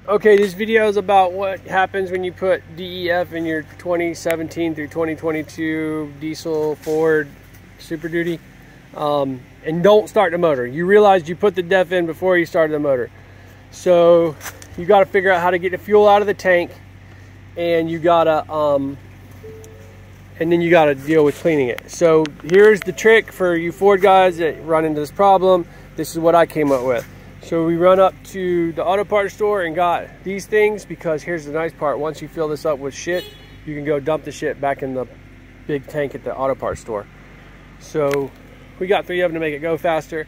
Okay, this video is about what happens when you put DEF in your 2017 through 2022 diesel Ford Super Duty and don't start the motor. You realized you put the DEF in before you started the motor. So you got to figure out how to get the fuel out of the tank, and you gotta and then you gotta deal with cleaning it. So here's the trick for you Ford guys that run into this problem. This is what I came up with. So we run up to the auto parts store and got these things, because here's the nice part: once you fill this up with shit, you can go dump the shit back in the big tank at the auto parts store. So we got 3 of them to make it go faster.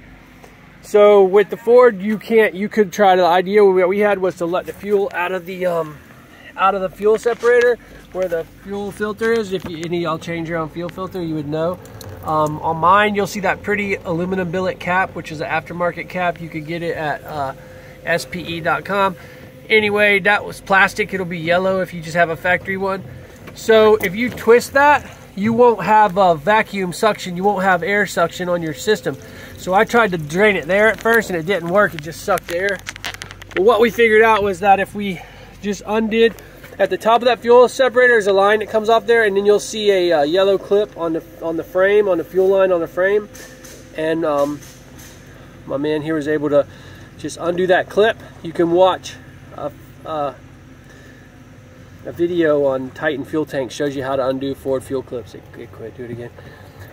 So with the Ford, you could try the idea what we had was to let the fuel out of the fuel separator where the fuel filter is. If any of y'all change your own fuel filter, you would know. On mine, you'll see that pretty aluminum billet cap, which is an aftermarket cap. You could get it at SPE.com. Anyway, that was plastic. It'll be yellow if you just have a factory one. So if you twist that, you won't have a vacuum suction. You won't have air suction on your system. So I tried to drain it there at first and it didn't work. It just sucked air. But what we figured out was that if we just undid at the top of that fuel separator, there's a line that comes off there, and then you'll see a yellow clip on the frame, on the fuel line on the frame. And my man here was able to just undo that clip. You can watch a video on Titan fuel tank, shows you how to undo Ford fuel clips. Quit, do it again.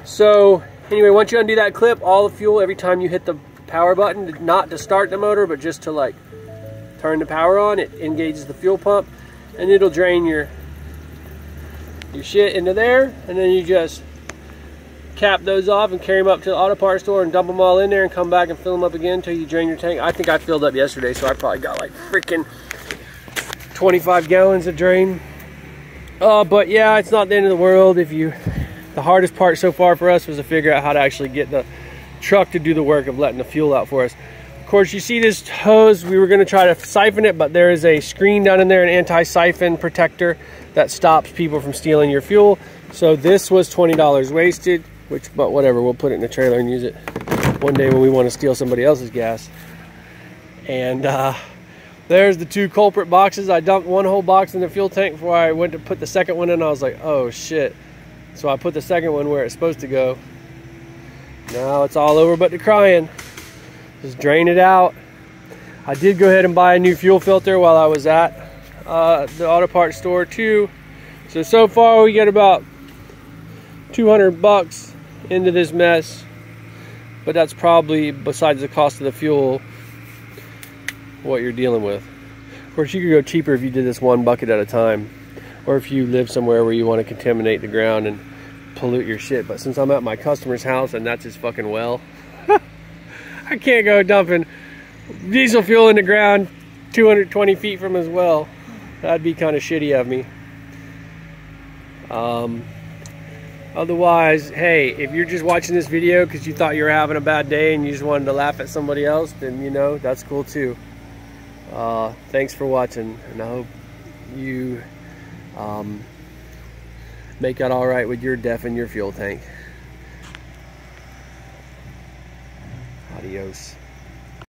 So anyway, once you undo that clip, all the fuel, every time you hit the power button, not to start the motor, but just to like turn the power on, it engages the fuel pump, and it'll drain your shit into there. And then you just cap those off and carry them up to the auto parts store and dump them all in there and come back and fill them up again until you drain your tank. I think I filled up yesterday, so I probably got like freaking 25 gallons of drain. But yeah, it's not the end of the world. The hardest part so far for us was to figure out how to actually get the truck to do the work of letting the fuel out for us. Of course, you see this hose, we were going to try to siphon it, but there is a screen down in there, an anti-siphon protector that stops people from stealing your fuel. So this was $20 wasted, but whatever, we'll put it in the trailer and use it one day when we want to steal somebody else's gas. And there's the 2 culprit boxes. I dumped one whole box in the fuel tank before I went to put the second one in. I was like, oh shit. So I put the second one where it's supposed to go. Now it's all over but the crying. Just drain it out. I did go ahead and buy a new fuel filter while I was at the auto parts store too. So far we get about 200 bucks into this mess, but that's probably, besides the cost of the fuel, what you're dealing with. Of course, you could go cheaper if you did this 1 bucket at a time, or if you live somewhere where you want to contaminate the ground and pollute your shit. But since I'm at my customer's house and that's his fucking well, I can't go dumping diesel fuel in the ground 220 feet from his well. That'd be kind of shitty of me. Otherwise, hey, if you're just watching this video because you thought you were having a bad day and you just wanted to laugh at somebody else, then you know, that's cool too. Thanks for watching, and I hope you make out all right with your DEF and your fuel tank. Adios.